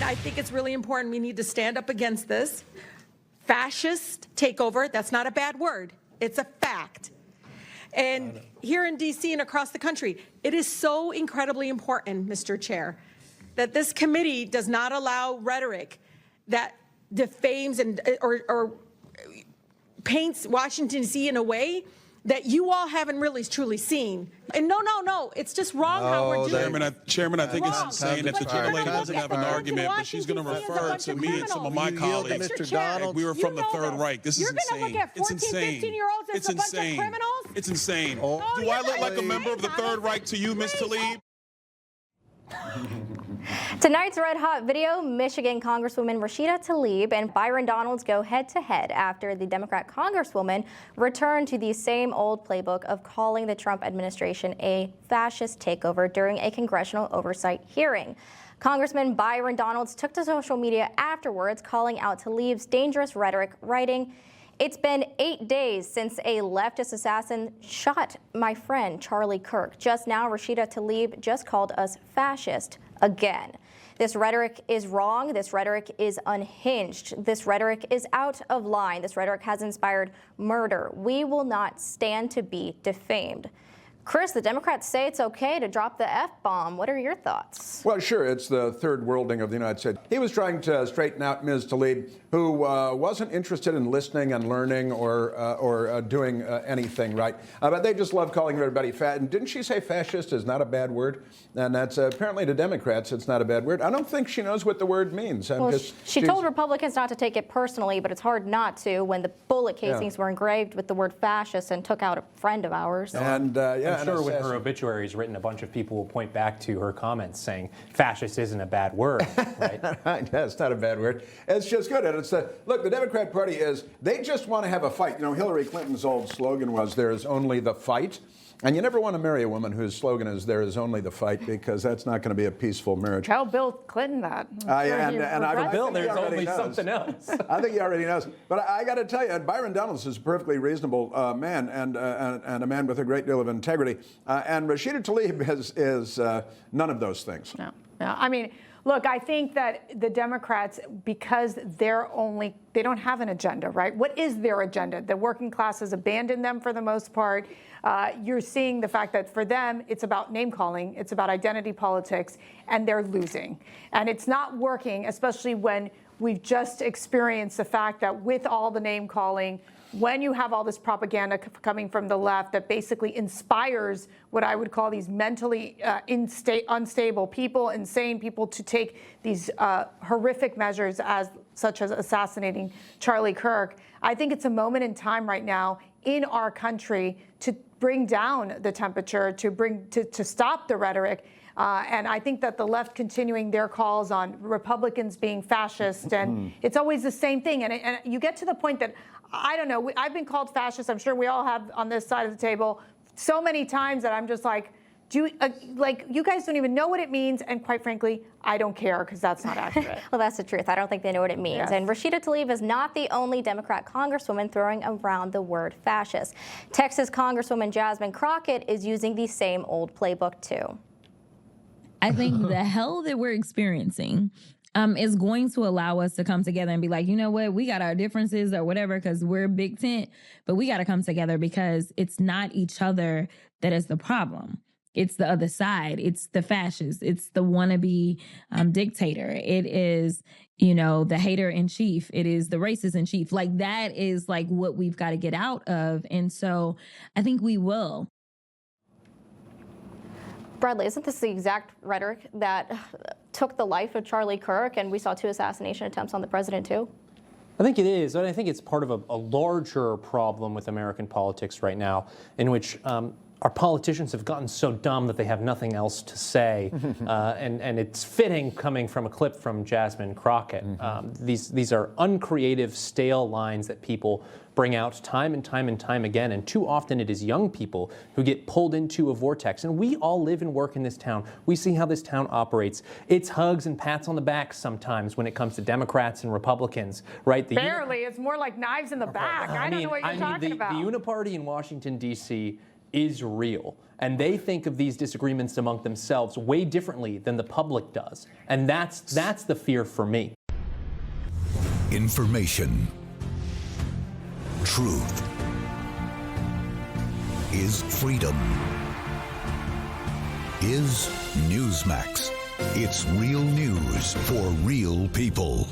I think it's really important. We need to stand up against this fascist takeover. That's not a bad word. It's a fact. And here in D.C. and across the country, it is so incredibly important, Mr. Chair, that this committee does not allow rhetoric that defames and or paints Washington, D.C. in a way that you all haven't really truly seen. And no, it's just wrong how we're doing it. Chairman, I think it's insane that the gentlelady doesn't have an argument, but she's going to refer to me and some of my colleagues. Mr. Donalds, we were from the Third Reich. This is insane. You're going to look at 14, 15-year-olds as a bunch of criminals? It's insane. Do I look like a member of the Third Reich to you, Ms. Tlaib? Tonight's Red Hot video, Michigan Congresswoman Rashida Tlaib and Byron Donalds go head-to-head after the Democrat Congresswoman returned to the same old playbook of calling the Trump administration a fascist takeover during a congressional oversight hearing. Congressman Byron Donalds took to social media afterwards, calling out Tlaib's dangerous rhetoric, writing, "It's been 8 days since a leftist assassin shot my friend Charlie Kirk. Just now, Rashida Tlaib just called us fascist again. This rhetoric is wrong. This rhetoric is unhinged. This rhetoric is out of line. This rhetoric has inspired murder. We will not stand to be defamed." Chris, the Democrats say it's okay to drop the F-bomb. What are your thoughts? Well, sure. It's the third worlding of the United States. He was trying to straighten out Ms. Tlaib, who wasn't interested in listening and learning or doing anything right. But they just love calling everybody fat. And didn't she say fascist is not a bad word? And that's apparently to Democrats, it's not a bad word. I don't think she knows what the word means. Well, she told Republicans not to take it personally, but it's hard not to when the bullet casings were engraved with the word fascist and took out a friend of ours. And I'm sure when her obituary is written, a bunch of people will point back to her comments saying fascist isn't a bad word, right? Yeah, it's not a bad word. It's just good. And it's look, the Democrat Party they just want to have a fight. You know, Hillary Clinton's old slogan was, "There is only the fight." And you never want to marry a woman whose slogan is, "There is only the fight," because that's not going to be a peaceful marriage. Tell Bill Clinton that. For Bill, there's only something else. I think he already knows. But I got to tell you, Byron Donalds is a perfectly reasonable man and a man with a great deal of integrity. And Rashida Tlaib is none of those things. No. I mean, look, I think that the Democrats, because they don't have an agenda, right? What is their agenda? The working class has abandoned them for the most part. You're seeing the fact that for them, it's about name calling, it's about identity politics, and they're losing. And it's not working, especially when we've just experienced the fact that with all the name calling, when you have all this propaganda coming from the left that basically inspires what I would call these mentally unstable people, insane people, to take these horrific measures such as assassinating Charlie Kirk, I think it's a moment in time right now in our country to bring down the temperature, to stop the rhetoric. And I think that the left continuing their calls on Republicans being fascist, and it's always the same thing. And you get to the point that, I don't know, I've been called fascist, I'm sure we all have on this side of the table, so many times that I'm just like, you guys don't even know what it means, and quite frankly, I don't care, because that's not accurate. Well, that's the truth. I don't think they know what it means. Yes. And Rashida Tlaib is not the only Democrat congresswoman throwing around the word fascist. Texas Congresswoman Jasmine Crockett is using the same old playbook, too. I think the hell that we're experiencing is going to allow us to come together and be like, you know what, we got our differences or whatever because we're a big tent, but we got to come together because it's not each other that is the problem. It's the other side. It's the fascist. It's the wannabe dictator. It is, the hater in chief. It is the racist in chief. Like, that is like what we've got to get out of. And so I think we will. Bradley, isn't this the exact rhetoric that took the life of Charlie Kirk, and we saw 2 assassination attempts on the president, too? I think it is, and I think it's part of a larger problem with American politics right now, in which our politicians have gotten so dumb that they have nothing else to say, and it's fitting coming from a clip from Jasmine Crockett. These are uncreative, stale lines that people bring out time and time and time again, and too often it is young people who get pulled into a vortex. And we all live and work in this town. We see how this town operates. It's hugs and pats on the back sometimes when it comes to Democrats and Republicans, right? Barely. It's more like knives in the back. I don't know what you're talking about. The Uniparty in Washington, D.C., is real. And they think of these disagreements among themselves way differently than the public does. And that's the fear for me. Information. Truth is freedom. Is Newsmax. It's real news for real people.